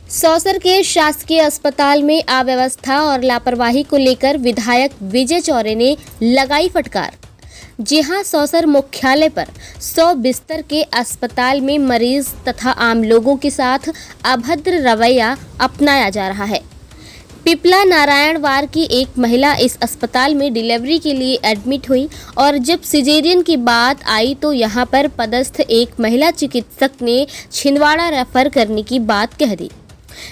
सौसर के शासकीय अस्पताल में अव्यवस्था और लापरवाही को लेकर विधायक विजय चौरे ने लगाई फटकार। जी हां, सौसर मुख्यालय पर 100 बिस्तर के अस्पताल में मरीज तथा आम लोगों के साथ अभद्र रवैया अपनाया जा रहा है। पिपला नारायणवार की एक महिला इस अस्पताल में डिलीवरी के लिए एडमिट हुई और जब सिजेरियन की बात आई तो यहां पर पदस्थ एक महिला चिकित्सक ने छिंदवाड़ा रेफर करने की बात कह दी।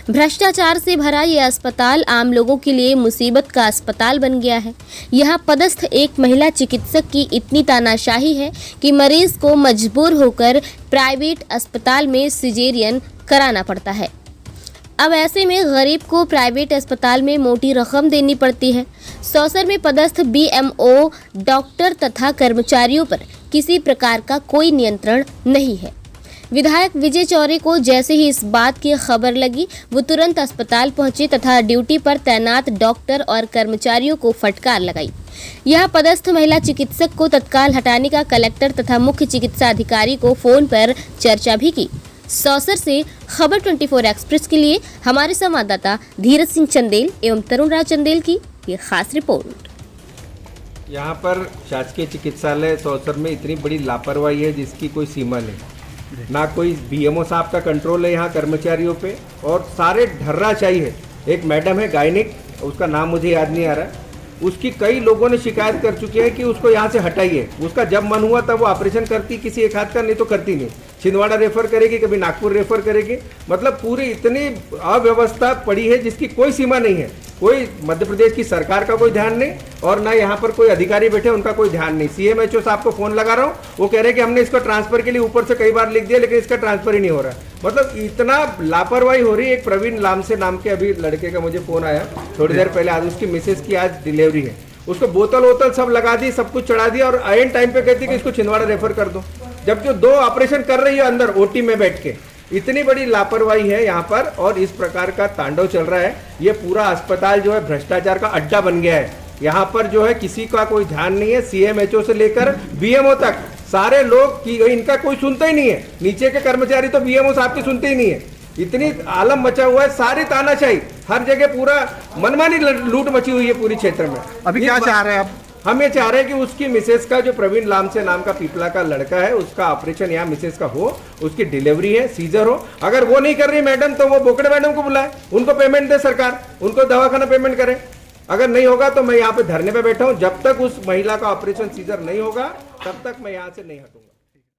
भ्रष्टाचार से भरा ये अस्पताल आम लोगों के लिए मुसीबत का अस्पताल बन गया है। यहाँ पदस्थ एक महिला चिकित्सक की इतनी तानाशाही है कि मरीज को मजबूर होकर प्राइवेट अस्पताल में सिजेरियन कराना पड़ता है। अब ऐसे में गरीब को प्राइवेट अस्पताल में मोटी रकम देनी पड़ती है। सौसर में पदस्थ बीएमओ, डॉक्टर तथा कर्मचारियों पर किसी प्रकार का कोई नियंत्रण नहीं है। विधायक विजय चौरे को जैसे ही इस बात की खबर लगी, वो तुरंत अस्पताल पहुंचे तथा ड्यूटी पर तैनात डॉक्टर और कर्मचारियों को फटकार लगाई। यह पदस्थ महिला चिकित्सक को तत्काल हटाने का कलेक्टर तथा मुख्य चिकित्सा अधिकारी को फोन पर चर्चा भी की। सौसर से खबर 24 एक्सप्रेस के लिए हमारे संवाददाता धीरज सिंह चंदेल एवं तरुण राज चंदेल की ये खास रिपोर्ट। यहाँ पर शासकीय चिकित्सालय सौसर में इतनी बड़ी लापरवाही है जिसकी कोई सीमा नहीं। ना कोई बीएमओ साहब का कंट्रोल है यहाँ कर्मचारियों पे, और सारे ढर्राशाही है। एक मैडम है गायनिक, उसका नाम मुझे याद नहीं आ रहा, उसकी कई लोगों ने शिकायत कर चुके हैं कि उसको यहाँ से हटाइए। उसका जब मन हुआ तब वो ऑपरेशन करती किसी एक हाथ का, नहीं तो करती नहीं। छिंदवाड़ा रेफर करेगी, कभी नागपुर रेफर करेगी। मतलब पूरी इतनी अव्यवस्था पड़ी है जिसकी कोई सीमा नहीं है। कोई मध्य प्रदेश की सरकार का कोई ध्यान नहीं और ना यहाँ पर कोई अधिकारी बैठे उनका कोई ध्यान नहीं। सीएमएचओ साहब को फोन लगा रहा हूँ, वो कह रहे हैं कि हमने इसको ट्रांसफर के लिए ऊपर से कई बार लिख दिया लेकिन इसका ट्रांसफर ही नहीं हो रहा। मतलब इतना लापरवाही हो रही है। एक प्रवीण लामसे नाम के अभी लड़के का मुझे फोन आया थोड़ी देर पहले, आज उसकी मिसेज की आज डिलीवरी है। उसको बोतल वोतल सब लगा दी, सब कुछ चढ़ा दिया और आयन टाइम पे कहती कि इसको छिंदवाड़ा रेफर कर दो, जबकि 2 ऑपरेशन कर रही है अंदर ओटी में बैठ के। इतनी बड़ी लापरवाही है यहाँ पर और इस प्रकार का तांडव चल रहा है। ये पूरा अस्पताल जो है भ्रष्टाचार का अड्डा बन गया है। यहाँ पर जो है किसी का कोई ध्यान नहीं है। सीएमएचओ से लेकर बीएमओ तक सारे लोग की इनका कोई सुनता ही नहीं है। नीचे के कर्मचारी तो बीएमओ साहब की सुनते ही नहीं है। इतनी आलम मचा हुआ है, सारी तानाशाही हर जगह, पूरा मनमानी लूट मची हुई है पूरी क्षेत्र में। अभी क्या चाह रहे हैं आप? हम ये चाह रहे हैं कि उसकी मिसेज का, जो प्रवीण लामसे नाम का पिपला का लड़का है, उसका ऑपरेशन यहाँ मिसेज का हो, उसकी डिलीवरी है, सीजर हो। अगर वो नहीं कर रही मैडम तो वो बोकड़े मैडम को बुलाए, उनको पेमेंट दे सरकार, उनको दवाखाना पेमेंट करे। अगर नहीं होगा तो मैं यहाँ पे धरने पे बैठा हूँ। जब तक उस महिला का ऑपरेशन सीजर नहीं होगा तब तक मैं यहाँ से नहीं हटूंगा।